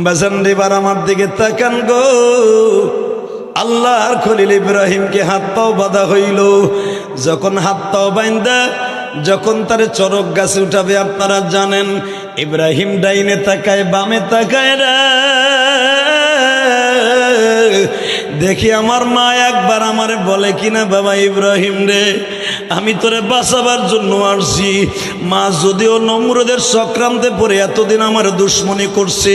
বাজান এবার আমার দিকে তাকান গো। আল্লাহর খলিল ইব্রাহিমকে হাত পাও বাঁধা হইল। যখন হাত পাও বাইন্দা যখন তারে চরক গাছে উঠাবে, আপনারা জানেন ইব্রাহিম ডাইনে তাকায় বামে তাকায় রে। দেখি আমার মা একবার আমারে বলে কিনা, বাবা ইব্রাহিম রে, আমি তোরে বাঁচাবার জন্য আসছি। মা যদিও নমরুদের চক্রান্তে পড়ে এতদিন আমার দুশ্মনী করছে,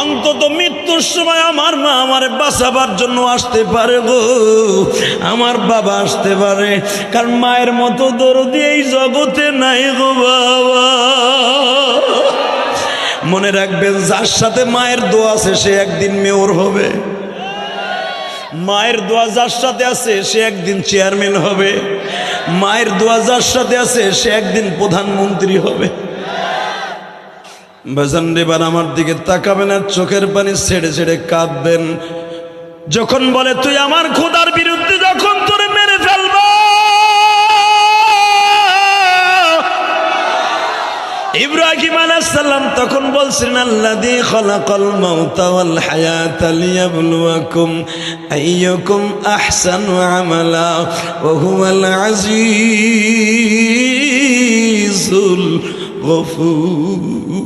অন্তত মৃত্যুর সময় আমার মা আমারে বাঁচাবার জন্য আসতে পারে গো, আমার বাবা আসতে পারে। কারণ মায়ের মতো দরদি এই জগতে নাই গো বাবা। মনে রাখবেন, যার সাথে মায়ের দোয়া আছে সে একদিন মেয়র হবে। মায়ের দোয়া যার সাথে আছে সে একদিন চেয়ারম্যান হবে। মায়ের দোয়া যার সাথে আছে সে একদিন প্রধানমন্ত্রী হবে। বাজান এবার আমার দিকে তাকাবেন আর চোখের পানি ছেড়ে ছেড়ে কাঁদবেন। যখন বলে তুই আমার খোদার বিরুদ্ধে যখন তোরে মেরে ফেলব, ইব্রাহিম আলাইহিস সালাম তখন বলছেন, আল্লাযী খালাকাল মাউতা ওয়াল হায়াতা লিয়াবলুয়াকুম আইয়ুকুম আহসানু আমালা ওয়া হুয়াল আজিজুল গফুর।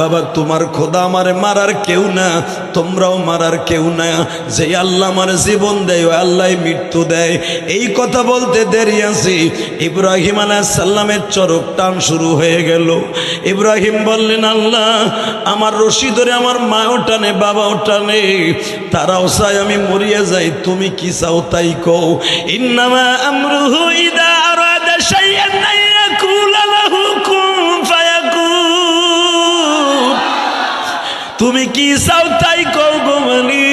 বাবা, তোমার খোদা আমারে মারার কেউ না, তোমরাও মারার কেউ না। যে আল্লাহ আমার জীবন দেয় ওই আল্লাহ মৃত্যু দেয়। এই কথা বলতে দেরি আছে, ইব্রাহিম আলাইহিস সালামের চরক টান শুরু হয়ে গেল। ইব্রাহিম বললেন, আল্লাহ আমার রশি ধরে আমার মাও টানে বাবাও টানে, তারাও চায় আমি মরিয়া যাই, তুমি কি চাও তাই কও। ইন্নামা আমরুহু ইযা আরাদা শাইআন আইয়াকুলা লাহু কুন ফায়াকুন। তুমি কি চাও তাই কও গো মালিক।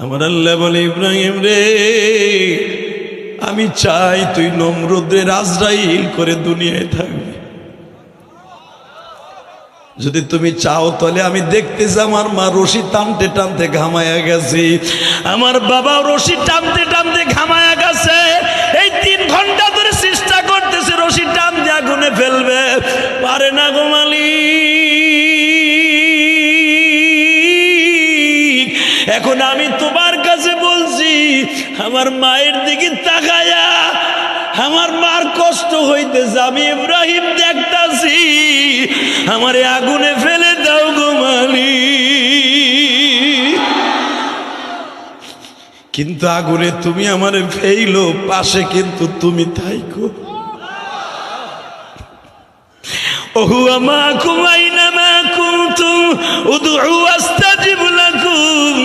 আমার আল্লাহ বলে, ইব্রাহিম রে, আমি চাই তুই নমরুদের আজরাইল করে দুনিয়ায় থাকবি। যদি তুমি চাও তাহলে আমি দেখতেছি আমার মা রশি টানতে টানতে ঘামায়া গেছে, আমার বাবা রশি টানতে টানতে ঘামায়া গেছে। এই 3 ঘন্টা ধরে চেষ্টা করতেছে রশি টান দিয়ে আগুনে ফেলবে, পারে না গো মালিক। এখন আমি তোমার কাছে বলছি, আমার মায়ের দিকে তাকায়া আমার মার কষ্ট হইতেছে, আমি ইব্রাহিম দেখতাছি, আমারে আগুনে ফেলে দাও গো মালিক। কিন্তু আগুনে তুমি আমারে ফেইলো, পাশে কিন্তু তুমি থাইকো। ওহুয়া মাকুম আইনামা কুনতুম উদউ আস্তাজিব লাকুম।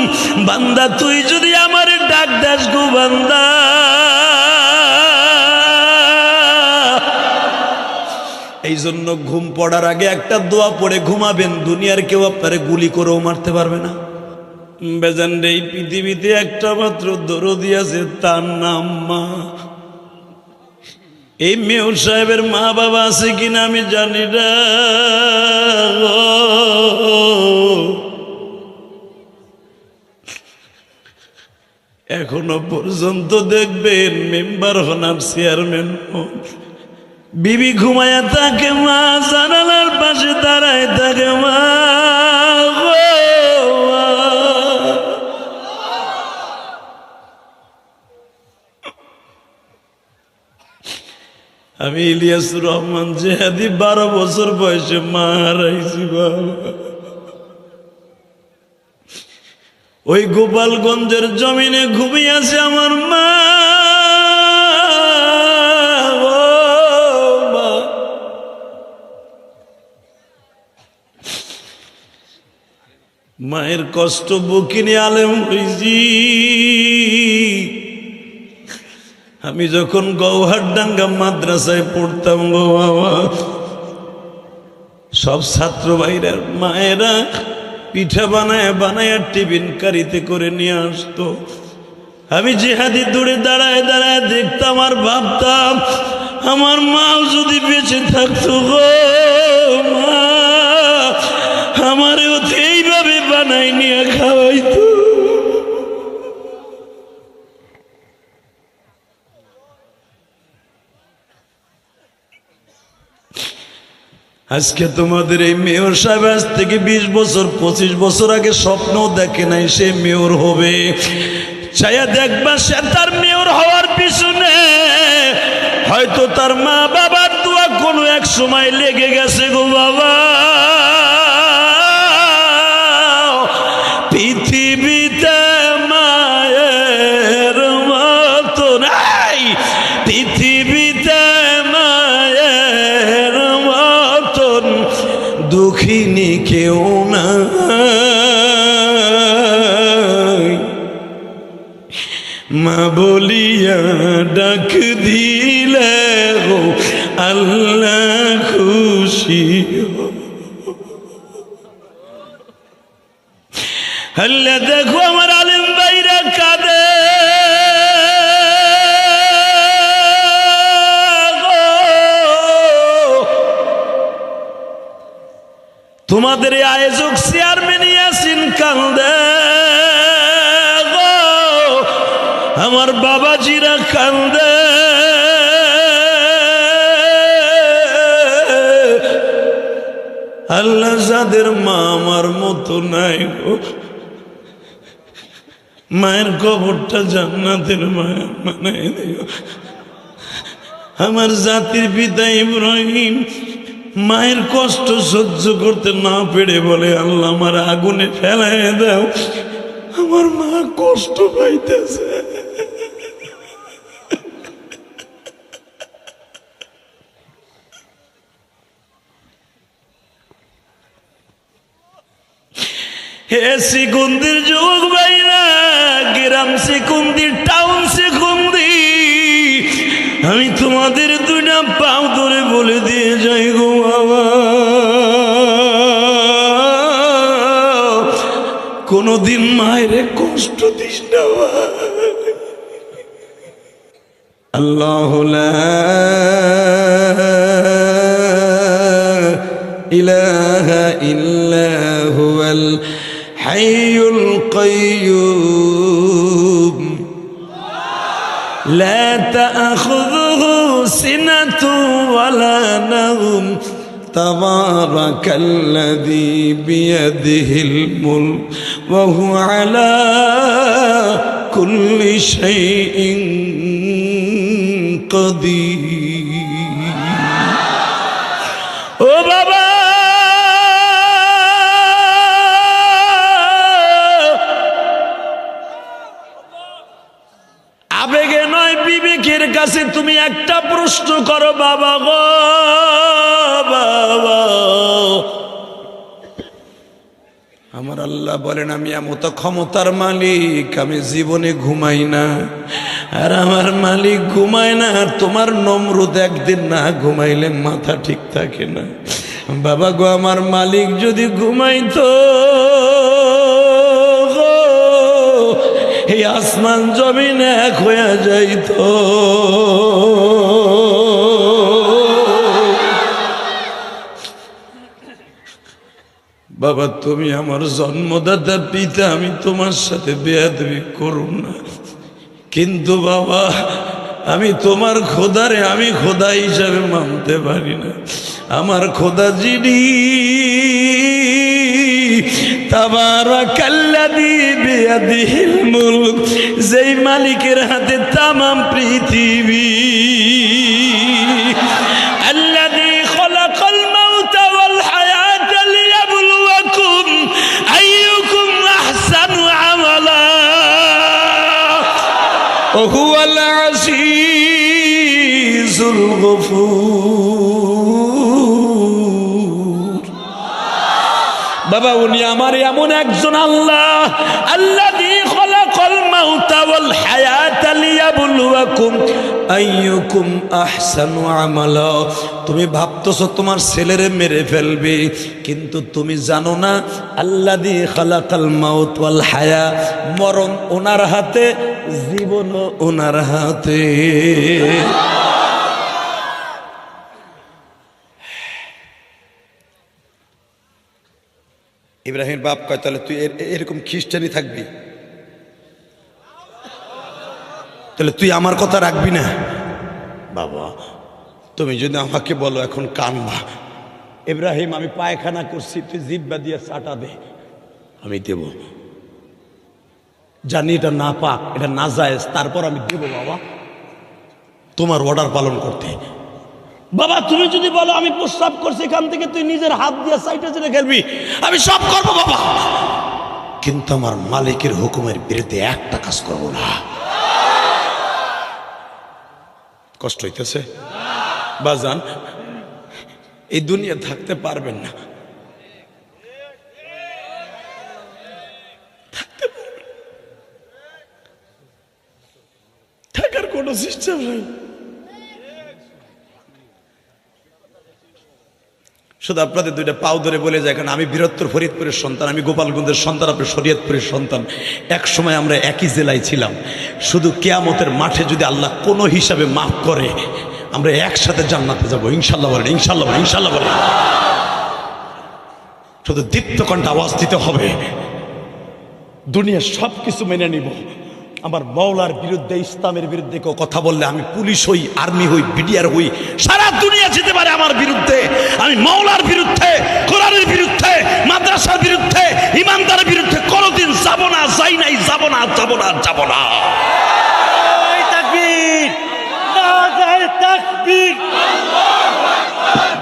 বান্দা তুই যদি আমারে ডাক দাস গো বান্দা, এই জন্য ঘুম পড়ার আগে একটা দোয়া পড়ে ঘুমাবেন, দুনিয়ার কেউ আপনারে গুলি করেও মারতে পারবে না। বেজান রে, এই পৃথিবীতে একটা মাত্র দরদি আছে, তার নাম মা। এই মেয়র সাহেবের মা বাবা আছে কিনা আমি জানি না, এখনো পর্যন্ত দেখবেন মেম্বার হন আর চেয়ারম্যান হন, বিবি ঘুমায়া থাকে, মা জানালার পাশে দাঁড়ায় থাকে, মা আমি ইলিয়াসুর রহমান জেহাদি 12 বছর বয়সে মা হারাইছি বাবা। ওই গোপালগঞ্জের জমিনে ঘুমিয়েছে আমার মা। মায়ের কষ্ট বুকিনি আলেম হইছি। আমি যখন গৌহারডাঙ্গা মাদ্রাসায় পড়তাম গো বাবা, সব ছাত্র ভাইরা মায়েরা পিঠা বানায় বানায় টিফিন কারিতে করে নিয়ে আসতো। আমি জিহাদি দূরে দাঁড়ায় দাঁড়ায় দেখতাম আর ভাবতাম, আমার মাও যদি বেঁচে থাকতো গো মা, আমারও তো এইভাবে বানাই নিয়ে খাওয়াইতো। আজকে তোমাদের এই মেয়র সাহেব আজ থেকে 20 বছর 25 বছর আগে স্বপ্ন দেখে নাই সে মেয়র হবে। চাইয়া দেখবা সে তার মেয়র হওয়ার পিছনে হয়তো তার মা বাবার দোয়া কোনো এক সময় লেগে গেছে গো বাবা। পৃথিবীতে মায়ের মতো নাই, পৃথিবীতে মায়ের মতন দুঃখিনী কেউ না। মা বলিয়া ডাক দিলে গো আল্লাহ খুশি। আল্লাহ দেখো আমার আলেম ভাইরা কাঁদে, তোমাদের আয়োজক চেয়ারম্যান ইয়াসিন কান্দে, আমার বাবাজিরা কান্দে। আল্লাহ যাদের মা আমার মতো নাই গো, মায়ের কবরটা জান্নাতের মায়া বানাই দিও। আমার জাতির পিতা ইব্রাহিম মায়ের কষ্ট সহ্য করতে না পেরে বলে, আল্লাহ আমার আগুনে ফেলাই দাও, আমার মা কষ্ট পাইতেছে। হে সিকুন্দির যুবক ভাইরা, গ্রাম সিকুন্দির, টাউন সিকুন্দি, আমি তোমাদের দুইটা পাও ধরে বলে দিয়ে যাই গো বাবা, কোনদিন মায়ের কষ্ট দিস না। আল্লাহ লা ইলাহা ইল্লা হুয়াল হাইয়ুল কাইয়্যুম লা তা'খুযুহু সিনাতুন ওয়ালা নাওম তাবারাকাল্লাযী বিয়াদিহিল মুলক ওয়া হুয়া আলা কুল্লি শাইইন কাদির। ও বাবা, আবেগে নয় বিবেকের কাছে তুমি একটা প্রশ্ন করো, বাবা গো বাবা। আমার আল্লাহ বলেন, আমি এমত ক্ষমতার মালিক, আমি জীবনে ঘুমাই না, আর আমার মালিক ঘুমায় না। আর তোমার নমরুদ একদিন না ঘুমাইলে মাথা ঠিক থাকে না। বাবা গো, আমার মালিক যদি ঘুমাইতো, এই আসমান জমিন এক হয়ে যাইত। বাবা তুমি আমার জন্মদাতা পিতা, আমি তোমার সাথে বেয়াদবি করুন না, কিন্তু বাবা আমি তোমার খোদারে আমি খোদা হিসাবে মানতে পারি না। আমার খোদা যিনি তাবারাকাল্লাযী বিয়াদিহিল মুলক, যেই মালিকের হাতে তামাম পৃথিবী, আল্লাযী খালাকাল মাউতা ওয়াল হায়াতা লিয়াবলুয়াকুম আইয়ুকুম আহসানু আমালা ওয়া হুয়াল আজিজুল গফুর। বাবা উনি আমার এমন একজন আল্লাহ, আল্লাযী খালাকাল মাউতা ওয়াল হায়াতা লিয়াবলুয়াকুম আইয়ুকুম আহসানু আমালা। তুমি ভাবতেছো তোমার ছেলেরে মেরে ফেলবে, কিন্তু তুমি জানো না আল্লাযী খালাকাল মাউত ওয়াল হায়া, মরণ ওনার হাতে, জীবন ওনার হাতে। ইব্রাহিমের বাপ কয়, তাহলে তুই এরকম খ্রিস্টানি থাকবি, তাহলে তুই আমার কথা রাখবি না? বাবা তুমি যদি আমাকে বলো এখন কানবা, ইব্রাহিম আমি পায়খানা করছি, তুই জিহ্বা দিয়ে চাটা দে, আমি দেব। জানি এটা না পাক, এটা না জায়েজ, তারপর আমি দেব বাবা, তোমার অর্ডার পালন করতে। বাবা তুমি যদি বলো আমি প্রস্রাব করছি এখান থেকে, তুই নিজের হাত দিয়ে সাইটে যেতে খেলবি, আমি সব করবো বাবা, কিন্তু আমার মালিকের হুকুমের বিরুদ্ধে একটা কাজ করবো না। কষ্ট হইতেছে বাজান, এই দুনিয়া থাকতে পারবেন না, থাকার কোনো সিস্টেম নাই। শুধু আপনাদের দুইটা পাও ধরে বলে যায়, কারণ আমি বীরত্তর ফরিদপুরের সন্তান, আমি গোপালগঞ্জের সন্তান, আপনি শরীয়তপুরের সন্তান। এক সময় আমরা একই জেলায় ছিলাম। শুধু কিয়ামতের মাঠে যদি আল্লাহ কোনো হিসাবে মাফ করে, আমরা একসাথে জান্নাতে যাবো ইনশাল্লাহ বলেন, ইনশাল্লাহ বলেন, ইনশাল্লাহ বলেন। শুধু দীপ্ত কণ্ঠে আওয়াজ দিতে হবে, দুনিয়ার সব কিছু মেনে নিব, আমার মওলার বিরুদ্ধে, ইসলামের বিরুদ্ধে কেউ কথা বললে আমি পুলিশ হই, আর্মি হই, বিডিআর হই, সারা দুনিয়া যেতে পারে আমার বিরুদ্ধে, আমি মওলার বিরুদ্ধে, কোরআনের বিরুদ্ধে, মাদ্রাসার বিরুদ্ধে, ইমানদারের বিরুদ্ধে কোনোদিন যাব না, যাই নাই, যাব না, যাব না, যাব না। তাকবীর, নারায়ে তাকবীর।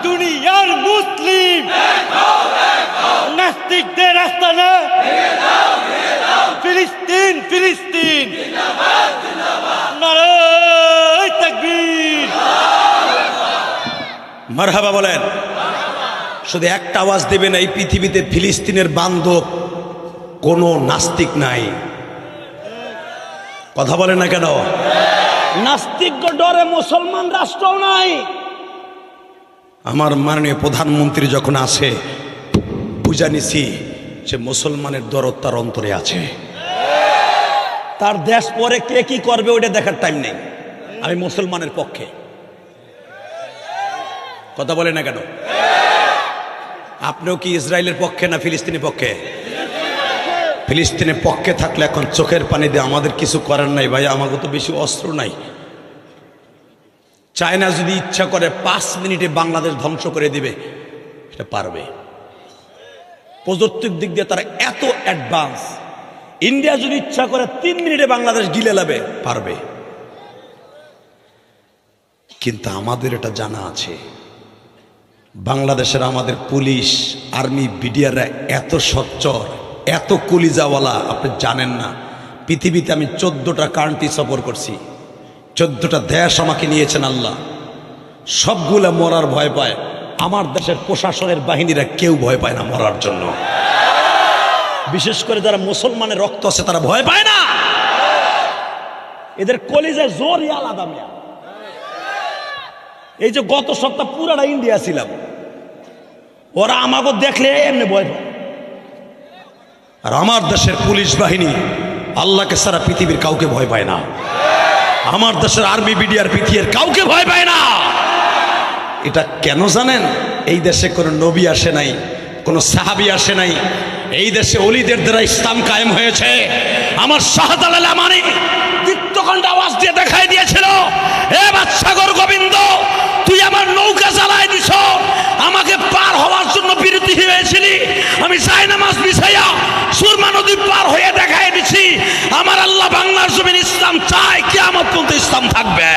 দুনিয়ার মুসলিম নাস্তিকদের আস্তানা, ফিলিস্তিন, ফিলিস্তিন, নারায়ে তাকবীর। মারহাবা বলেন। শুধু একটা আওয়াজ দেবেন, এই পৃথিবীতে ফিলিস্তিনের বান্ধব কোনো নাস্তিক নাই। কথা বলেন না কেন? নাস্তিক ডরে মুসলমান রাষ্ট্রও নাই। আমার মাননীয় প্রধানমন্ত্রী যখন আসে, বুঝা নিছি সে মুসলমানের দরদ তার অন্তরে আছে। তার দেশ পরে কে কি করবে ওইটা দেখার টাইম নেই। আমি মুসলমানের পক্ষে। কথা বলে না কেন? আপনিও কি ইসরায়েলের পক্ষে না ফিলিস্তিনের পক্ষে? ফিলিস্তিনের পক্ষে থাকলে এখন চোখের পানি দিয়ে আমাদের কিছু করার নাই ভাই, আমাকে তো বেশি অস্ত্র নাই। চায়না যদি ইচ্ছা করে 5 মিনিটে বাংলাদেশ ধ্বংস করে দিবে, সেটা পারবে। প্রযুক্তির দিক দিয়ে তারা এত অ্যাডভান্স। ইন্ডিয়া যদি ইচ্ছা করে 3 মিনিটে বাংলাদেশ গিলে নেবে, পারবে। কিন্তু আমাদের এটা জানা আছে, বাংলাদেশের আমাদের পুলিশ, আর্মি, বিডিআররা এত সচ্চর, এত কলিজাওয়ালা, আপনি জানেন না। পৃথিবীতে আমি 14টা কান্ট্রি সফর করছি, 14টা দেশ আমাকে নিয়েছেন আল্লাহ। সবগুলা মরার ভয় পায়, আমার দেশের প্রশাসনের বাহিনীরা কেউ ভয় পায় না মরার জন্য। বিশেষ করে যারা মুসলমানের রক্ত আছে তারা ভয় পায় না। এদের কলিজায় জোরই আলাদা। মিয়া, এই যে গত সপ্তাহ পুরাটা ইন্ডিয়া ছিলাম, ওরা আমাকে দেখলে এমনি ভয় পায়। আর আমার দেশের পুলিশ বাহিনী আল্লাহকে সারা পৃথিবীর কাউকে ভয় পায় না। আমার দেশের আর্মি, বিডিআর, পিটিআর কাউকে ভয় পায় না। এটা কেন জানেন? এই দেশে কোনো নবী আসে নাই, কোনো সাহাবী আসে নাই। এই দেশে ওলিদের দ্বারা ইসলাম কায়েম হয়েছে। আমার শাহজালাল আমানি দীপ্তকণ্ঠ আওয়াজ দিয়ে দেখাই দিয়েছিল, এ বাদশাগর গোবিন্দ, তুই আমার নৌকা চালায় দিছ, আমাকে পার হওয়ার জন্য বিরতি হয়েছিলি, আমি জায়নামাজ বিছাইয়া সুরমা নদী পার হয়ে দেখাই দিছি। আমার আল্লাহ বাংলার জমিন ইসলাম চায়, কিয়ামত পর্যন্ত ইসলাম থাকবে।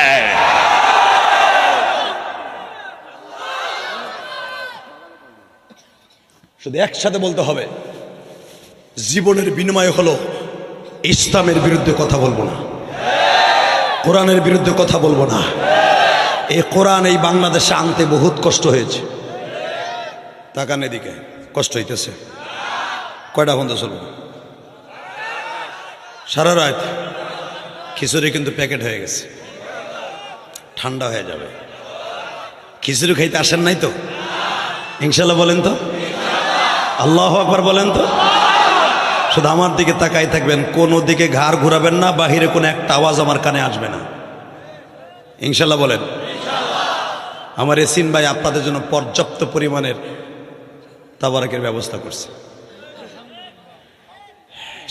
শুধু একসাথে বলতে হবে, জীবনের বিনিময় হলো ইসলামের বিরুদ্ধে কথা বলবো না, কোরআনের বিরুদ্ধে কথা বলবো না। এই কোরআন এই বাংলাদেশে আনতে বহুত কষ্ট হয়েছে। তাকান এদিকে, কষ্ট হইতেছে। কয়টা বন্ধ চলবো? সারা রাত। খিচুড়ি কিন্তু প্যাকেট হয়ে গেছে, ঠান্ডা হয়ে যাবে। খিচুড়ি খাইতে আসেন নাই তো? ইনশাল্লাহ বলেন তো, আল্লাহু আকবার বলেন তো। শুধু আমার দিকে তাকাই থাকবেন, কোনো দিকে ঘাড় ঘুরাবেন না, বাহিরে কোনো একটা আওয়াজ আমার কানে আসবে না। ইনশাল্লাহ বলেন। আমার এসিন ভাই আপনাদের জন্য পর্যাপ্ত পরিমাণের তাবারকের ব্যবস্থা করছে।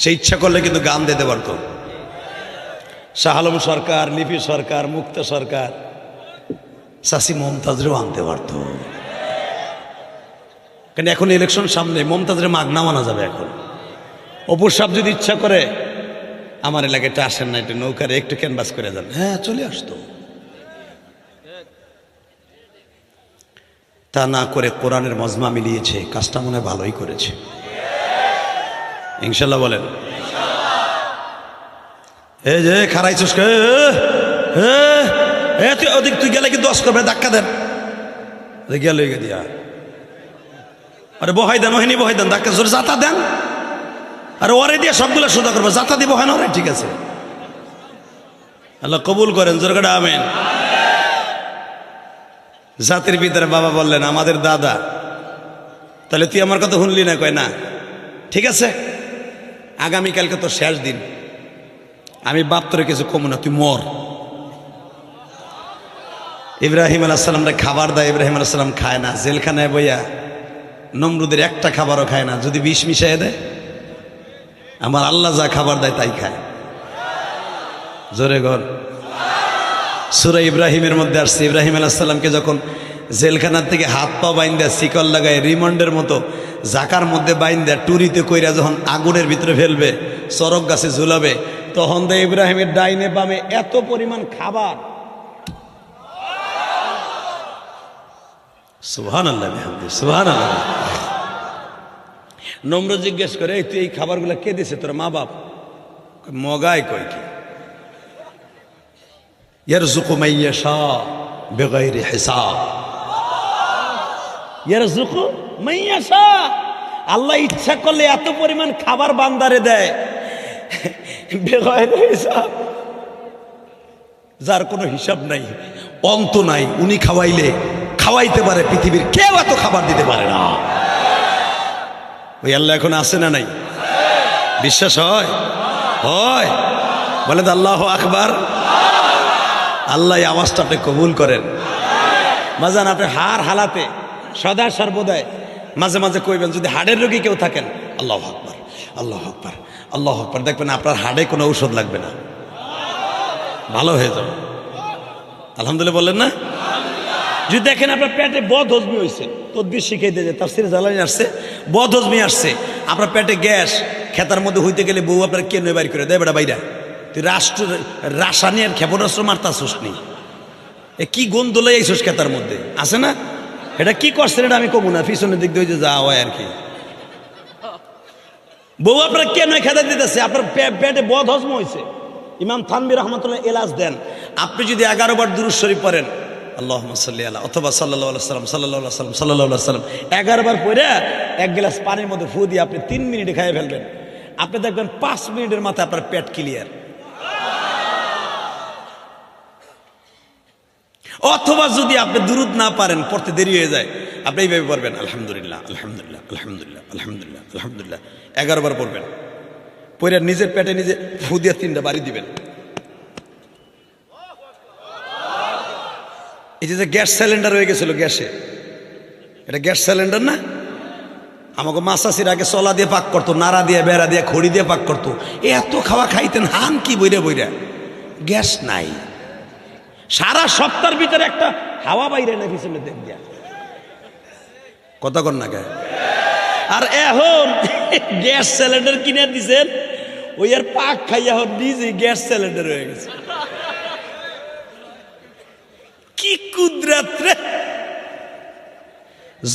সে ইচ্ছা করলে কিন্তু গান দিতে পারত। শাহ আলম সরকার, লিপি সরকার, মুক্তা সরকার, চাষি মমতাজরেও আনতে পারত। কারণ এখন ইলেকশন সামনে, মমতাজের মাগনা মানা যাবে এখন। অপুর সাহেব যদি ইচ্ছা করে আমার এলাকাটা আসেন না, একটু নৌকারে একটু ক্যানভাস করে যান, হ্যাঁ চলে আসতো। তা না করে কোরআনের মজমা মিলিয়েছে, কাজটা মনে হয় ভালোই করেছে। ইনশাল্লাহ বলেন। এই যে খারাইছিস তুই ওদিক, তুই গেলে কি দশ করবে, ধাক্কা দেন গেল দিয়া, আরে বহাই দেন, ওহিনী বহাই দেন, ধাক্কা জোরে যাতা দেন, আর ওরে দিয়ে সবগুলো সোজা করবে, যাতা দিব হয় না ওরে, ঠিক আছে। আল্লাহ কবুল করেন, জোরে করে আমিন। জাতির ভিতরে বাবা বললেন আমাদের দাদা, তাহলে তুই আমার কথা শুনলি না? কয় না, ঠিক আছে, আগামীকালকে তো শেষ দিন, আমি বাপ তোরে কিছু কমু না, তুই মর। ইব্রাহিম আলাইহিস সালামরে খাবার দেয়, ইব্রাহিম আলাইহিস সালাম খায় না, জেলখানায় বইয়া নমরুদের একটা খাবারও খায় না, যদি বিষ মিশাই দেয়। আমার আল্লাহ যা খাবার দেয় তাই খায়। জোরে ঘর। সূরা ইব্রাহিমের মধ্যে আসছে, ইব্রাহিম আলাইহিস সালামকে যখন জেলখানার থেকে হাত পা বাইন্দা শিকল লাগায় রিমান্ডের মতো জাকার মধ্যে বাইন্দা টুরিতে কইরা যখন আগুনের ভিতরে ফেলবে, চরক গাছে ঝুলাবে, তখন দেয় ইব্রাহিমের ডাইনে বামে এত পরিমাণ খাবার। সুবহানাল্লাহ বিহামদি, সুবহানাল্লাহ। নমরুদ জিজ্ঞেস করে, এই তুই এই খাবারগুলো কে দিছে, তোর মা বাপ? মগায় কয় কি, ইয়ারযুকু মান ইয়াশা বিগাইরি হিসাব, ইয়ারযুকু মান ইয়াশা, আল্লাহ ইচ্ছা করলে এত পরিমাণ খাবার বান্দারে দেয় বিগাইরি হিসাব, যার কোনো হিসাব নাই, অন্ত নাই। উনি খাওয়াইলে খাওয়াইতে পারে, পৃথিবীর কেউ এত খাবার দিতে পারে না। ওই আল্লাহ এখন আছে না নাই? বিশ্বাস হয়? হয়? বলে তো আল্লাহু আকবার। আল্লাহ এই আওয়াজটা আপনি কবুল করেন। মাজান আপনি হার হালাতে সদা সর্বদাই মাঝে মাঝে কইবেন, যদি হাড়ের রোগী কেউ থাকেন, আল্লাহু আকবার, আল্লাহু আকবার, আল্লাহু আকবার, দেখবেন আপনার হাড়ে কোনো ঔষধ লাগবে না, ভালো হয়ে যাবে। আলহামদুলিল্লাহ বললেন না? যদি দেখেন আপনার পেটে বদহজমি হয়েছে, তদবির শিখাই দিয়ে যায়, তাফসীরে জালানী আসছে, বদহজমি আসছে, আপনার পেটে গ্যাস, খেতার মধ্যে হইতে গেলে বউ আপনার কেন বাইর করে দেয়, বেটা বাইরা তুই রাসায়নিক ক্ষেপণাস্ত্র মারতাছিস নি, এ কি গন্ধ লাই আইসোস খেতার মধ্যে আছে না? এটা কি করছেন এটা আমি কমু না, পিছনের দিক দিয়ে যা হয় আর কি। বউ আপনার কেন খেতা দিতেছে, আপনার পেটে বদহজম হয়েছে। ইমাম থানভী রহমাতুল্লাহ এলাজ দেন, আপনি যদি 11 বার দুরূদ শরীফ পড়েন, আল্লাহুম্মা সাল্লি আলা, অথবা সাল্লাল্লাহু আলাইহি সাল্লাম, সাল্লাল্লাহু আলাইহি সাল্লাম, সাল্লাল্লাহু আলাইহি সাল্লাম 11 বার পড়ে এক গ্লাস পানির মধ্যে ফু দিয়ে আপনি 3 মিনিটে খাইয়ে ফেলবেন, আপনি দেখবেন 5 মিনিটের মাথায় আপনার পেট ক্লিয়ার। অথবা যদি আপনি দুরূদ না পারেন, পড়তে দেরি হয়ে যায়, আপনি এইভাবে পড়বেন, আলহামদুলিল্লাহ আলহামদুলিল্লাহ আলহামদুলিল্লাহ আলহামদুলিল্লাহ আলহামদুলিল্লাহ 11 বার পড়বেন, পড়ে নিজের পেটে নিজে ফু দিয়ে 3টা বাড়ি দিবেন। এই যে গ্যাস সিলিন্ডার হয়ে গেছিল, গ্যাসে, এটা গ্যাস সিলিন্ডার না? আমাকে মাসাসির আগে চলা দিয়ে পাক করতো, নাড়া দিয়ে, বেড়া দিয়ে, খড়ি দিয়ে পাক করতো, এত খাওয়া খাইতেন, হান কি বইরা বইরা, গ্যাস নাই, সারা সপ্তাহের ভিতরে একটা হাওয়া বাইরে না পিছনে দেখ দিয়া, কথা কর না গায়ে। আর এখন গ্যাস সিলিন্ডার কিনে দিছেন, ওই আর পাক খাইয়া এখন নিজে গ্যাস সিলিন্ডার হয়ে গেছে। কি কুদরত রে!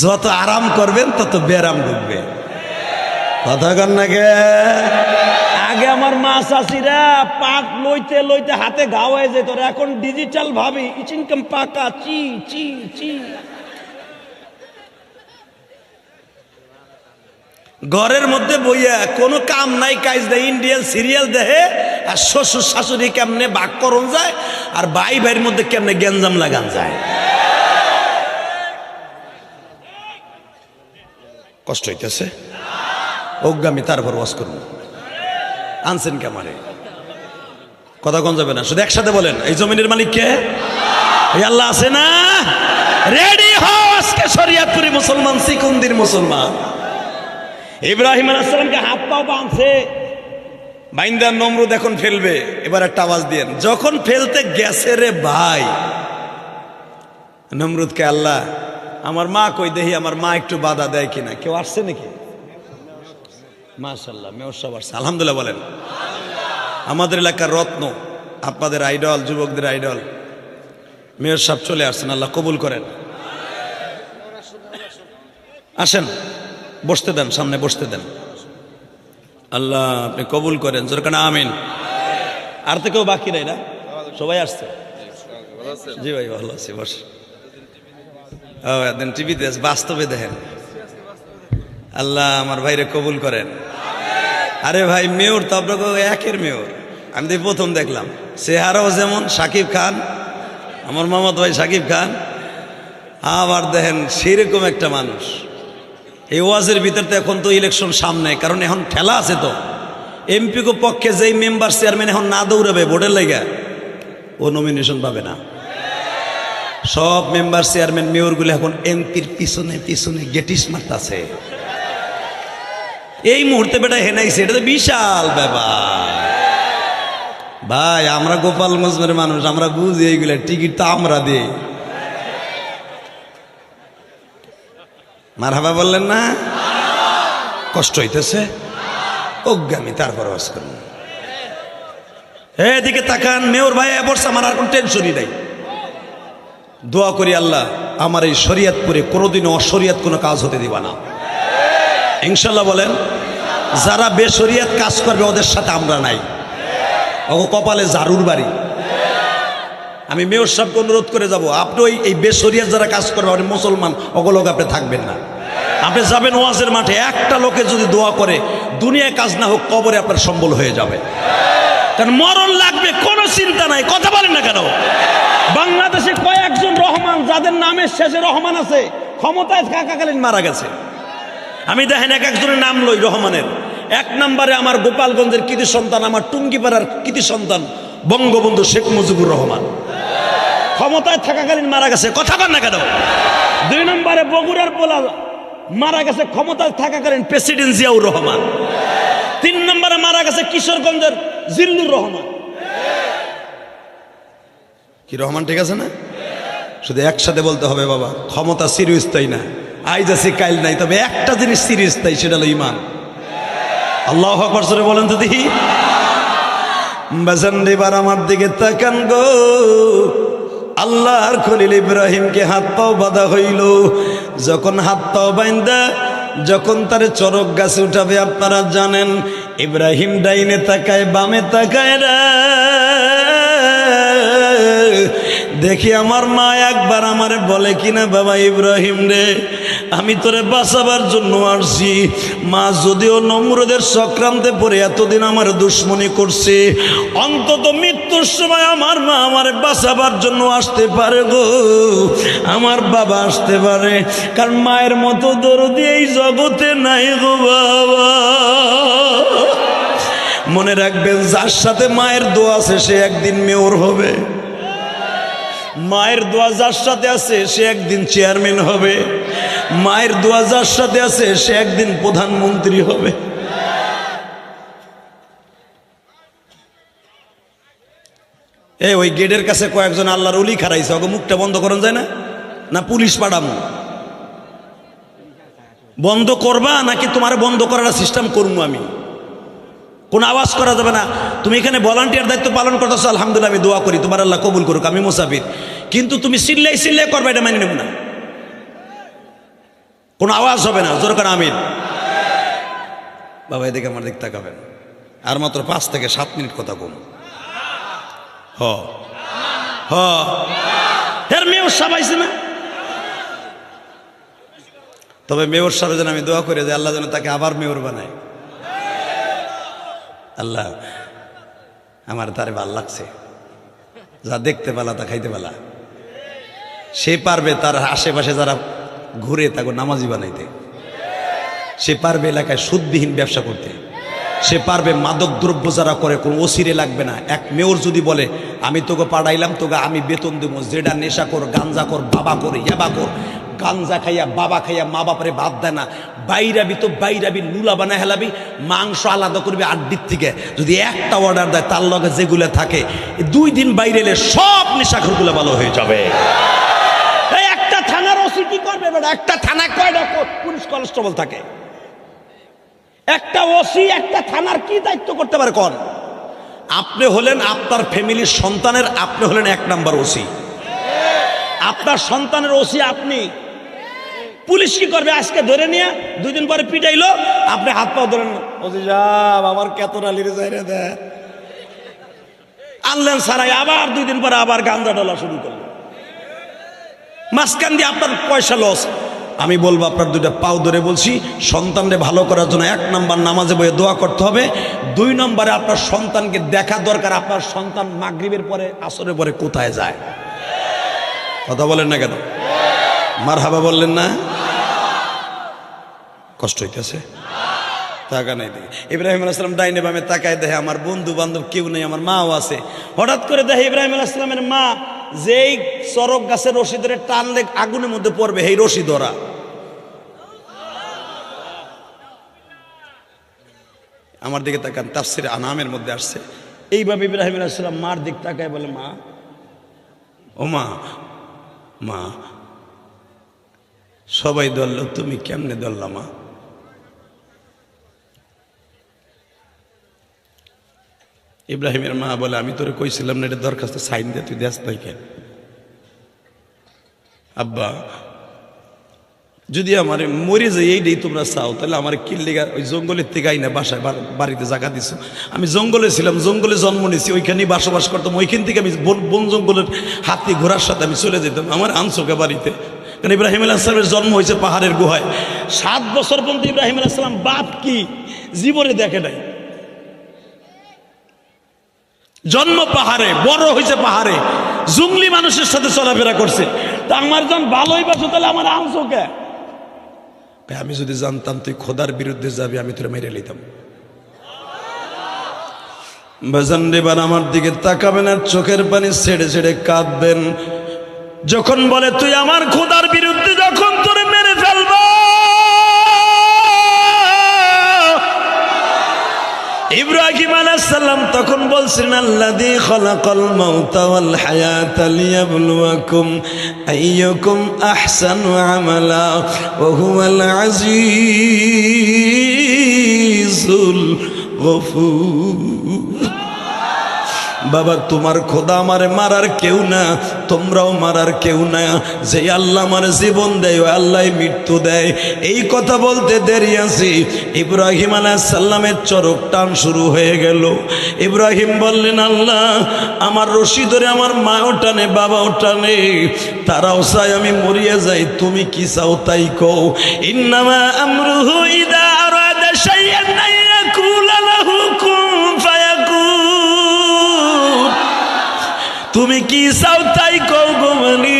যত আরাম করবেন তত বেরাম ঢুকবে, কথা কর না গে। আগে আমার মা চাষিরা পাক লইতে লইতে হাতে ঘা হয়ে যেত, এখন ডিজিটাল ভাবে ইনকাম পাকা চি চি চি। ঘরের মধ্যে বইয়া কোনো কাম নাই, কাজ দেয়, ইন্ডিয়ান সিরিয়াল দেহে, আর শ্বশুর শাশুড়ি কেমনে বাক করন যায়, আর ভাই ভাইয়ের মধ্যে কেমনে গ্যাঞ্জাম লাগান যায়। কষ্ট হইতেছে, অজ্ঞামী, তারপর ওয়াজ করুন। আনছেন কেমারে, কথা কোন যাবে না, শুধু একসাথে বলেন, এই জমিনের মালিক কে? এই আল্লাহ আছে না? রেডি হও, আজকে শরিয়াতপুরি মুসলমান, সিকুন্দির মুসলমান। ইব্রাহিম আলাইহিস সালামকে হাত পাও বাঁধছে, বাইন্দার নমরুদ এখন ফেলবে, এবার একটা আওয়াজ দিয়েন, যখন ফেলতে গেছে রে ভাই, নমরুদকে আল্লাহ আমার মা কই দেখি আমার মা একটু বাধা দেয় কিনা। কেউ আসছে নাকি? মাশাআল্লাহ, মেয়র সাহেব আসছে, আলহামদুলিল্লাহ বলেন। আমাদের এলাকার রত্ন, আপনাদের আইডল, যুবকদের আইডল মেয়র সাহেব চলে আসছেন, আল্লাহ কবুল করেন। আসেন, বসতে দেন, সামনে বসতে দেন, আল্লাহ আপনি কবুল করেন, জোরকান আমিন। আর তো কেউ বাকি নাই না? সবাই আসছে? জি ভাই ভালো আছি, বস। ও একদিন টিভিতে বাস্তবে দেখেন। আল্লাহ আমার ভাইরে কবুল করেন। আরে ভাই মেয়র তো আপনাকে একের মেয়র, আমি তো প্রথম দেখলাম। চেহারাও যেমন শাকিব খান, আমার মামাত ভাই শাকিব খান, আবার দেখেন সেরকম একটা মানুষ। এই ওয়াজের ভিতর তো এখন তো ইলেকশন সামনে, কারণ এখন ঠেলা আছে তো। এমপি কো পক্ষে যেই মেম্বার চেয়ারম্যান এখন না দৌড়াবে ভোটের লাগা, ও নমিনেশন পাবে না। সব মেম্বার চেয়ারম্যান মেয়রগুলো এখন এমপির পিছনে পিছনে গেটিস মারতাছে। এই মুহূর্তে বেটা হেনাইছে, এটা তো বিশাল ব্যাপার ভাই। আমরা গোপালগঞ্জের মানুষ, আমরা বুঝি এইগুলা, টিকিট তো আমরা দিই। মারহাবা বললেন না? কষ্ট হইতেছে অজ্ঞানী, তারপর ওয়াজ করুন। এদিকে তাকান, মেয়র ভাই বলছে আমার আর কোনো টেনশনই নাই। দোয়া করি আল্লাহ আমার এই শরীয়তপুরে কোনোদিনও অশরিয়ত কোনো কাজ হতে দিবা না, ইনশাল্লাহ বলেন। যারা বেশরিয়ত কাজ করবে ওদের সাথে আমরা নাই, ও কপালে জারুর বাড়ি। আমি মেয়র সাহেবকে অনুরোধ করে যাব, আপনি এই বেশরিয়ত যারা কাজ করবে, আপনি মুসলমান ওগুলোক আপনি থাকবেন না। আপনি যাবেন ওয়াজের মাঠে, একটা লোকে যদি দোয়া করে দুনিয়ায় কাজ না হোক, কবরে আপনার সম্বল হয়ে যাবে। কারণ মরণ লাগবে, কোনো চিন্তা নাই। কথা বলেন না কেন? বাংলাদেশে কয়েকজন রহমান যাদের নামের শেষে রহমান আছে, ক্ষমতায় থাকাকালীন মারা গেছে। আমি দেখেন এক একজনের নাম লই রহমানের। এক নম্বরে আমার গোপালগঞ্জের কৃতি সন্তান, আমার টুঙ্গিপাড়ার কৃতি সন্তান বঙ্গবন্ধু শেখ মুজিবুর রহমান, ক্ষমতায় থাকাকালীন মারা গেছে। কথা বলেন না কেন? দুই নম্বরে বগুড়ার পোলা মারা গেছে ক্ষমতায় থাকাকালীন প্রেসিডেন্ট জিয়াউর রহমান। তিন নম্বরে মারা গেছে কিশোরগঞ্জের জিল্লুর রহমান। কি রহমান ঠিক আছে না? শুধু একসাথে বলতে হবে বাবা, ক্ষমতা চিরস্থায়ী না, আইজ আছে কাইল নাই, তবে একটা জিনিস চিরস্থায়ী, সেটা হলো ঈমান। আল্লাহু আকবার জোরে বলেন তো দেখি। বাজান এবার আমার দিকে তাকান গো। আল্লাহর খলিল ইব্রাহিমকে হাত পাও বাঁধা হইল। যখন হাত পাও বাইন্দা যখন তারে চরক গাছে উঠাবে, আপনারা জানেন ইব্রাহিম ডাইনে তাকায় বামে তাকায় রে। দেখি আমার মা একবার আমারে বলে কিনা, বাবা ইব্রাহিম রে, আমি তোরে বাঁচাবার জন্য আসছি। মা যদিও নমরুদের চক্রান্তে পড়ে এতদিন আমার দুশ্মনী করছে, অন্তত মৃত্যুর সময় আমার মা আমারে বাঁচাবার জন্য আসতে পারে গো, আমার বাবা আসতে পারে। কারণ মায়ের মতো দরদি এই জগতে নাই গো বাবা। মনে রাখবেন, যার সাথে মায়ের দোয়া আছে সে একদিন মেয়র হবে। মায়ের দোয়া যার সাথে আছে সে একদিন চেয়ারম্যান হবে। মায়ের দোয়া যার সাথে আছে সে একদিন প্রধানমন্ত্রী হবে। ওই গেটের কাছে কয়েকজন আল্লাহর ওলি খারাইছে, ওকে মুখটা বন্ধ করানো যায় না? না পুলিশ পাঠামো? বন্ধ করবা নাকি তোমার বন্ধ করার সিস্টেম করবো আমি? কোনো আওয়াজ করা যাবে না। তুমি এখানে ভলান্টিয়ার দায়িত্ব পালন করতেছো, আলহামদুলিল্লাহ, আমি দোয়া করি তোমার আল্লাহ কবুল করুক, আমি মুসাফির। কিন্তু তুমি চিল্লাই চিল্লাই করবে, এটা মানি নেব না। কোনো আওয়াজ হবে না, জোর করে আমিন। বাবা এদিকে আমার দিক তাকাবেন। আর মাত্র 5 থেকে 7 মিনিট কথা কম। মেয়র সাহেব আইছে না? তবে মেয়র সাহেব যেন আমি দোয়া করে যে আল্লাহ যেন তাকে আবার মেয়র বানায়। আল্লাহ আমার তারে ভাল লাগছে, যা দেখতে পালা তা খাইতে পালা। সে পারবে তার আশেপাশে যারা ঘুরে তাকে নামাজি বানাইতে, সে পারবে এলাকায় সুদবিহীন ব্যবসা করতে, সে পারবে মাদক দ্রব্য যারা করে কোনো ওসিরে লাগবে না। এক মেয়র যদি বলে আমি তোকে পাঠাইলাম, তোকে আমি বেতন দেবো, যেটা নেশা কর, গাঞ্জা কর, বাবা কর, ইয়াবা কর, গাঞ্জা খাইয়া বাবা খাইয়া মা বাপারে ভাত দেয় না, বাইরাবি তো বাইরাবি, লুলা বানায় হেলাবি, মাংস আলাদা করবি আড্ডির থেকে। যদি একটা অর্ডার দেয় তার লগে যেগুলো থাকে 2 দিন বাইরে এলে সব নেশাখোরগুলো ভালো হয়ে যাবে। এই একটা থানার ওসি কি করবে? বেটা, একটা থানায় কয়টা পুলিশ কনস্টেবল থাকে? একটা ওসি একটা থানার কি দায়িত্ব করতে পারে কোন? আপনি হলেন আপনার ফ্যামিলির সন্তানের, আপনি হলেন 1 নাম্বার ওসি। আপনার সন্তানের ওসি আপনি। পুলিশ কি করবে? আজকে ধরে নিয়ে 2 দিন পরে পিটাইলো, আপনি হাত পাও ধরেন, ওসি সাহেব আমার কেতরা লিরে যাই রে দে আনলেন সারাই, আবার 2 দিন পরে আবার গান্দা ডলা শুরু করলো, মাঝখান দিয়ে আপনার পয়সা লস। আমি বলবো আপনার 2টা পাও ধরে বলছি, সন্তানকে ভালো করার জন্য 1 নাম্বার নামাজে বইয়ে দোয়া করতে হবে। 2 নম্বরে আপনার সন্তানকে দেখা দরকার, আপনার সন্তান মাগরিবের পরে আসরের পরে কোথায় যায়। কথা বলেন না কেন? মারহাবা বললেন না? কষ্ট হইতেছে? টাকা নাই দেখে ইব্রাহিম আলাইহিস সালাম ডাইনে বামে তাকায়, দেখে আমার বন্ধু বান্ধব কেউ নেই, আমার মাও আছে। হঠাৎ করে দেখে ইব্রাহিম আলাইহিস সালামের মা যেই চরক গাছের রশি ধরে টানলে আগুনের মধ্যে পড়বে, এই রশি ধরা। আমার দিকে তাকান, তাফসিরে আনামের মধ্যে আসছে এইভাবে ইব্রাহিম আলাইহিস সালাম মার দিক তাকায় বলে, মা, ও মা, মা সবাই ধরল, তুমি কেমনে ধরলা মা? ইব্রাহিমের মা বলে, আমি তোরে কইছিলাম না এটা দরখাস্ত সাইন দে, তুই দেস নাই কেন? আব্বা যদি আমার মরে যাই এইটাই তোমরা চাও, তাহলে আমার কিল্লিগা ওই জঙ্গলের থেকে আইনা বাসায় বাড়িতে জায়গা দিছো। আমি জঙ্গলে ছিলাম, জঙ্গলে জন্ম নিয়েছি, ওইখানেই বসবাস করতাম, ওইখান থেকে আমি বন জঙ্গলের হাতি ঘোড়ার সাথে আমি চলে যেতাম, আমার আনছোকে বাড়িতে। কারণ ইব্রাহিম আলাইহিস সালামের জন্ম হয়েছে পাহাড়ের গুহায়। 7 বছর পর্যন্ত ইব্রাহিম আলাইহিস সালাম বাপ কি জীবনে দেখে নাই। জন্ম পাহাড়ে, বড় হয়েছে পাহাড়ে, জঙ্গলি মানুষের সাথে চলাফেরা করছে। তা আমার যখন ভালোই বাসো, তাহলে আমার আনছোকে? আমি যদি জানতাম তুই খোদার বিরুদ্ধে যাবি, আমি তোরে মেরে নিতাম। বাজান এবার আমার দিকে তাকাবেন আর চোখের পানি ছেড়ে ছেড়ে কাঁদবেন। যখন বলে তুই আমার খোদার বিরুদ্ধে যখন তোরে মেরে ফেলব, ইব্রাহিম আলাইহিস সালাম তখন বলছেন, আল্লাযী খালাকাল মাউতা ওয়াল হায়াতা লিয়াবলুয়াকুম আইয়ুকুম আহসানু আমালা ওয়া হুয়াল আজিজুল গফুর। বাবা তোমার খোদা আমারে মারার কেউ না, তোমরাও মারার কেউ না। যে আল্লাহ আমার জীবন দেয়, ওই আল্লাহ মৃত্যু দেয়। এই কথা বলতে দেরি আছে, ইব্রাহিম আলাইহিস সালামের চরক টান শুরু হয়ে গেল। ইব্রাহিম বললেন, আল্লাহ আমার রশি ধরে আমার মাও টানে, বাবাও টানে, তারাও চায় আমি মরিয়া যাই, তুমি কি চাও তাই কও। ইন্নামা আমরুহু ইযা আরাদা শাইআন আন ইয়াকুলা লাহু কুন ফায়াকুন। তুমি কি চাও তাই কও গো মালিক।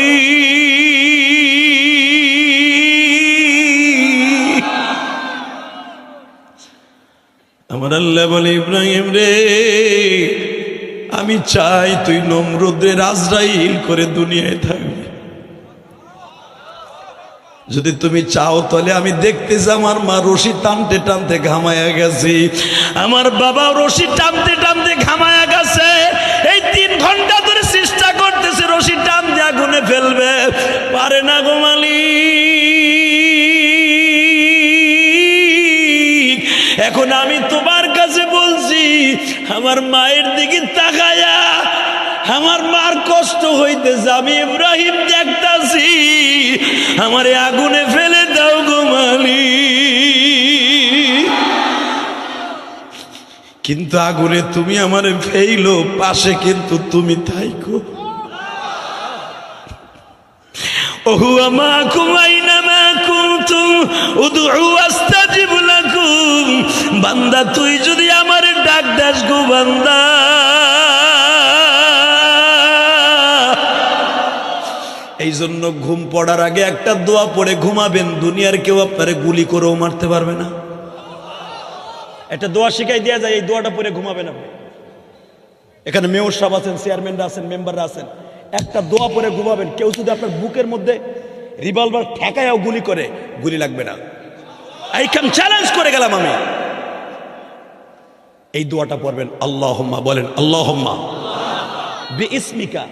আমার আল্লাহ বলে, ইব্রাহিম রে, আমি চাই তুই নমরুদের আজরাইল করে দুনিয়ায় থাকবি। যদি তুমি চাও তাহলে আমি দেখতেছি আমার মা রশি টানতে টানতে ঘামায়া গেছে, আমার বাবা রশি টানতে টানতে ঘামায়া গেছে। এই 3 ঘন্টা ধরে চেষ্টা করতেছে রশি টান দিয়ে আগুনে ফেলবে, পারে না গো মালিক। এখন আমি তোমার কাছে বলছি, আমার মায়ের দিকে তাকায়া আমার মার কষ্ট হইতেছে, আমি ইব্রাহিম দেখতাছি, আমারে আগুনে ফেলে দাও গো মালিক। কিন্তু আগুনে তুমি আমারে ফেইলো, পাশে কিন্তু তুমি থাইকো। ওহুয়া মাকুম আইনামা কুনতুম উদউ আস্তাজিব লাকুম। বান্দা তুই যদি আমারে ডাক দাস গো বান্দা, এই জন্য ঘুম পড়ার আগে একটা দোয়া পড়ে ঘুমাবেন, দুনিয়ার কেউ আপনারে গুলি করেও মারতে পারবে না। একটা দোয়া শিখাই দেওয়া যায়, এই দোয়াটা পড়ে ঘুমাবেন আপনি। এখানে মেয়র সাহেব আছেন, চেয়ারম্যানরা আছেন, মেম্বাররা আছেন, একটা দোয়া পড়ে ঘুমাবেন। কেউ যদি আপনার বুকের মধ্যে রিভলভার ঠেকায়ও গুলি করে, গুলি লাগবে না। এইখান চ্যালেঞ্জ করে গেলাম আমি। এই দোয়াটা পড়বেন, আল্লাহুম্মা বলেন, আল্লাহুম্মা বিইসমিকা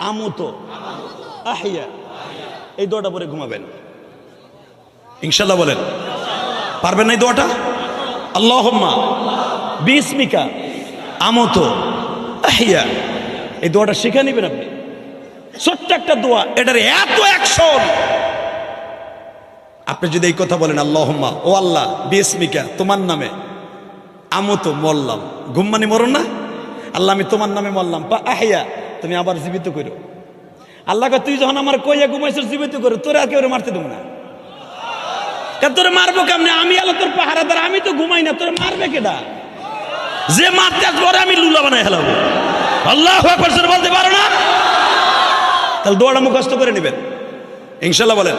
আমুতু আহইয়া এই দোয়াটা পরে ঘুমাবেন ইনশাল্লাহ। বলেন পারবেন না এই দোয়াটা? আল্লাহুম্মা বিসমিকা আমুতু আহইয়া, এই দোয়াটা শিখে নেবেন আপনি। ছোট্ট একটা দোয়া, এটার এত অ্যাকশন। আপনি যদি এই কথা বলেন আল্লাহুম্মা, ও আল্লাহ বিসমিকা, তোমার নামে, আমুতু মরলাম, ঘুম মানে মরণ না, আল্লাহ আমি তোমার নামে মরলাম, পা আহইয়া তুমি আবার জীবিত করো। আল্লাহকে তুই যখন আমার কইয়া ঘুমাইছিস জীবিত করো, তোরে আর কেউ মারতে দেবো না। তোরে মারবো কেমনে? আমি আলো তোর পাহারাদার, আমি তো ঘুমাই না, তোরে মারবে কেডা? যে মারতে আসবে আমি লুলা বানাই হেলাবো। আল্লাহু আকবার বলতে পারো না? তাহলে দোয়াটা মুখস্থ করে নেবেন ইনশাল্লাহ। বলেন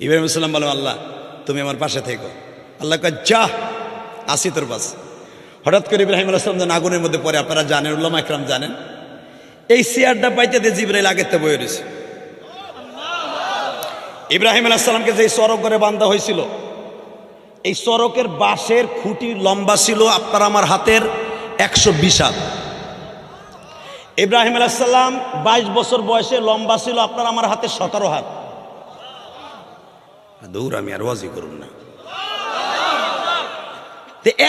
ইব্রাহিম সালাম বলেন আল্লাহ তুমি আমার পাশে থেকো। আল্লাহ কয় যা, আসি তোর পাশ। হঠাৎ করে ইব্রাহিম আলাইহিস সালাম যখন আগুনের মধ্যে পড়ে, আপনারা জানেন, উলামা ইকরাম জানেন, এই চেয়ারটা পাইতে দিয়ে জিবরাইল আগের থেকে বয়ে রয়েছে। ইব্রাহিম আলাইহিস সালামকে যে সড়ক করে বান্ধা হয়েছিল, এই সড়কের বাঁশের খুঁটি লম্বা ছিল আপনার আমার হাতের 120 হাত। ইব্রাহিম আলাইহিস সালাম 22 বছর বয়সে, লম্বা ছিল আপনার আমার হাতে 17 হাত। দূর আমি আর ওয়াজি করুন না।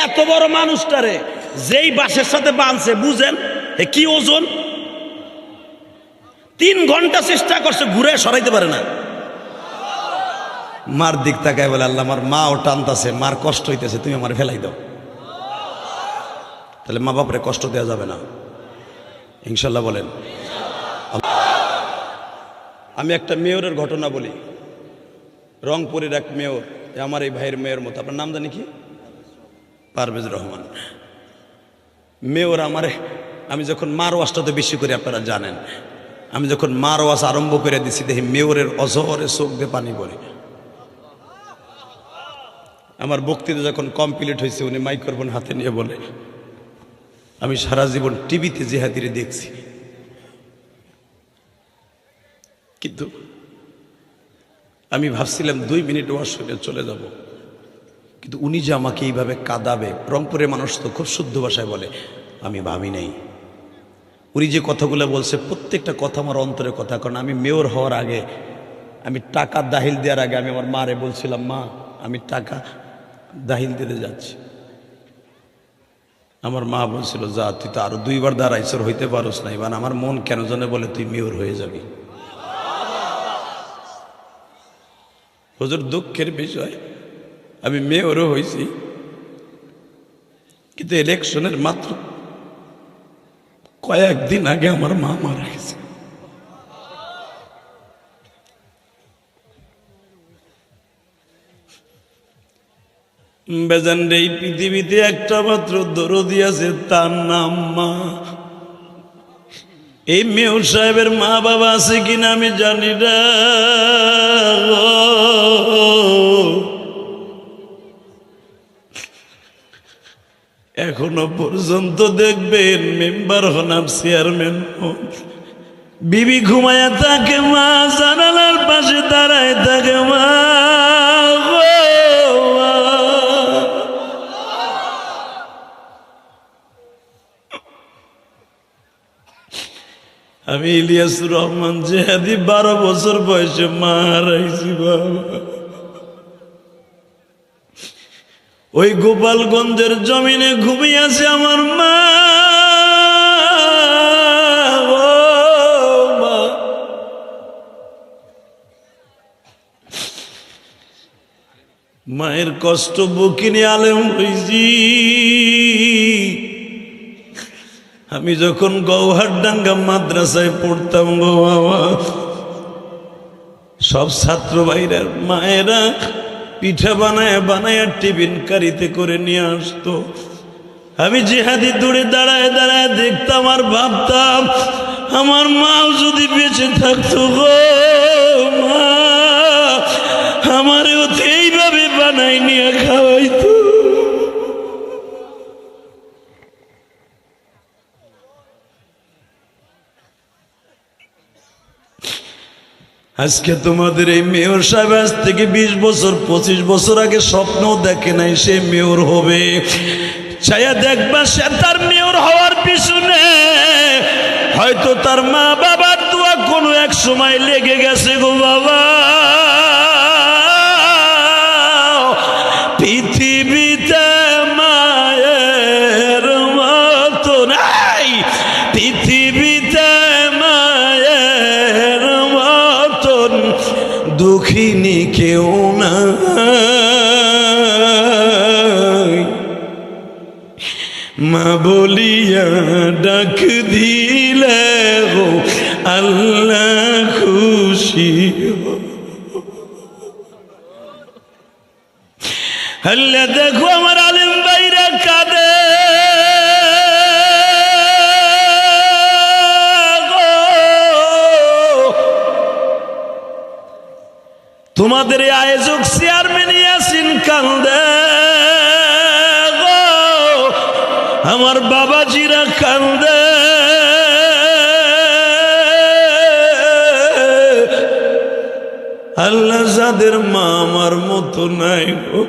এত বড় মানুষটারে যেই বাঁশের সাথে বাঁধছে, বুঝেন কি ওজন? 3 ঘন্টা চেষ্টা করছে, ঘুরে সরাইতে পারে না। মার দিক তাকায় বলে আল্লাহ আমার মা ও টানতাছে, মার কষ্ট হইতেছে, তুমি আমার ফেলাই দাও। তাহলে মা বাপরে কষ্ট দেওয়া যাবে না ইনশাল্লাহ। বলেন আমি একটা মেয়রের ঘটনা বলি। রংপুরের এক মেয়র, আমার এই ভাইয়ের মেয়র মতো, আপনার নাম জানি কি? পারভেজ রহমান মেয়র। আমি যখন মার ওয়াজটা তো বেশি করে আপনারা জানেন, আমি যখন মার ওয়াজ আরম্ভ করে দিছি, দেখি মেয়রের অজহরে চোখ দিয়ে পানি পড়ে। আমার বক্তৃতা যখন কমপ্লিট হয়েছে, উনি মাইক্রোফোন হাতে নিয়ে বলে আমি সারা জীবন টিভিতে জিহাদিরে দেখছি, কিন্তু আমি ভাবছিলাম 2 মিনিট ওয়াজ শুনে চলে যাব, কিন্তু উনি যে আমাকে এইভাবে কাঁদাবে। রংপুরের মানুষ তো খুব শুদ্ধ ভাষায় বলে, আমি ভাবি নাই। উনি যে কথাগুলো বলছে প্রত্যেকটা কথা আমার অন্তরের কথা। কারণ আমি মেয়র হওয়ার আগে, আমি টাকা দাখিল দেওয়ার আগে আমি আমার মারে বলছিলাম, মা আমি টাকা দাখিল দিতে যাচ্ছি। আমার মা বলছিল যা, তুই তো আরো 2 বার দাঁড়াইছর হইতে পারোস না। এবার আমার মন কেন জানে বলে তুই মেয়র হয়ে যাবি। হুজুর দুঃখের বিষয়, আমি মেয়রও হয়েছি, কিন্তু ইলেকশনের মাত্র কয়েকদিন আগে আমার মা মারা গেছে। বেজান রে, এই পৃথিবীতে একটা মাত্র দরদি আছে, তার নাম মা। এই মেয়র সাহেবের মা বাবা আছে কিনা আমি জানি না। এখনো পর্যন্ত দেখবেন মেম্বার হন আর চেয়ারম্যান হন, বিবি ঘুমায়া থাকে, মা জানালার পাশে দাঁড়ায় থাকে, মা আমি ইলিয়াসুর রহমান জেহাদি 12 বছর বয়সে মা হারাইছি বাবা। ওই গোপালগঞ্জের জমিনে ঘুমিয়েছে আমার মা। মায়ের কষ্ট বুকিনি আলেম হইছি। আমি যখন গৌহারডাঙ্গা মাদ্রাসায় পড়তাম গো বাবা, সব ছাত্র ভাইরা মায়েরা পিঠা বানায় বানায় টিফিন কারিতে করে নিয়ে আসতো। আমি জিহাদি দূরে দাঁড়ায় দাঁড়ায় দেখতাম আর ভাবতাম আমার মাও যদি বেঁচে থাকতো গো মা, আমারও তো এইভাবে বানাই নিয়ে খাওয়াইতো। আজকে তোমাদের এই মেয়র সাহেব আজ থেকে 20 বছর 25 বছর আগে স্বপ্ন দেখে নাই সে মেয়র হবে। ছায়া দেখবা সে তার মেয়র হওয়ার পিছনে হয়তো তার মা বাবার দোয়া কোনো এক সময় লেগে গেছে গো বাবা। পৃথিবীতে মায়ের মতো নাই, পৃথিবীতে মায়ের মতন দুঃখিনী কেউ না। মা বলিয়া ডাক দিলে গো আল্লাহ খুশি। আল্লাহ দেখো আমার আলেম ভাইরা কাঁদে, তোমাদের আয়োজক চেয়ারম্যান ইয়াসিন কান্দে, আমার বাবাজিরা কান্দে। আল্লাহ যাদের মা আমার মতো নাই গো,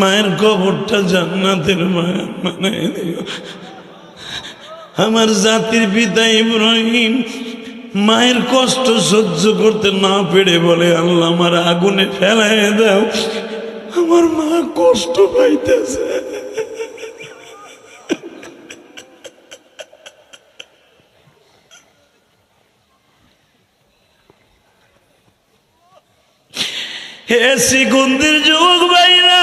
মায়ের কবরটা জান্নাতের মায়ের বানাই দিও। আমার জাতির পিতা ইব্রাহিম মায়ের কষ্ট সহ্য করতে না পেরে বলে, আল্লাহ আমার আগুনে ফেলাই দাও, আমার মা কষ্ট পাইতেছে। হে সিকুন্দির যুবক ভাইরা,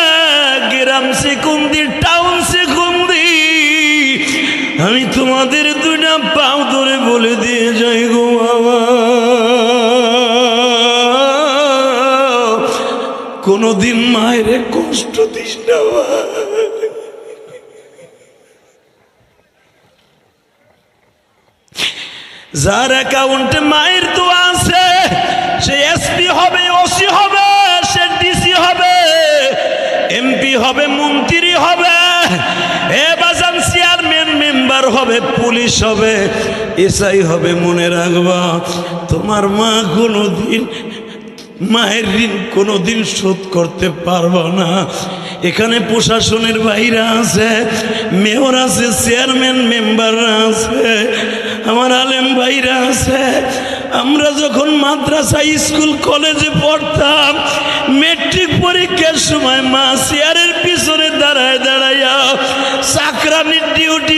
গ্রাম সিকুন্দির, টাউন সিকুন্দি, আমি তোমাদের দুইটা পাও ধরে বলে দিয়ে যাই গো বাবা, কোনদিন মায়ের কষ্ট দিস না। যার অ্যাকাউন্টে মায়ের তো আছে, সে এসপি হবে, ওসি হবে, সে ডিসি হবে, এমপি হবে, মন্ত্রী হবে, বাজান চেয়ারম্যান মেম্বার হবে, পুলিশ হবে, এসআই হবে। মনে রাখবা, তোমার মা কোনোদিন মায়ের ঋণ কোনোদিন শোধ করতে পারবো না। এখানে প্রশাসনের বাইরে আছে, মেয়র আছে, চেয়ারম্যান মেম্বাররা আছে, আমার আলেম ভাইরা আছে। আমরা যখন মাদ্রাসা, স্কুল, কলেজে পড়তাম, মেট্রিক পরীক্ষার সময় মা চেয়ারের পিছনে দাঁড়ায় দাঁড়াইয়া চাকরানির ডিউটি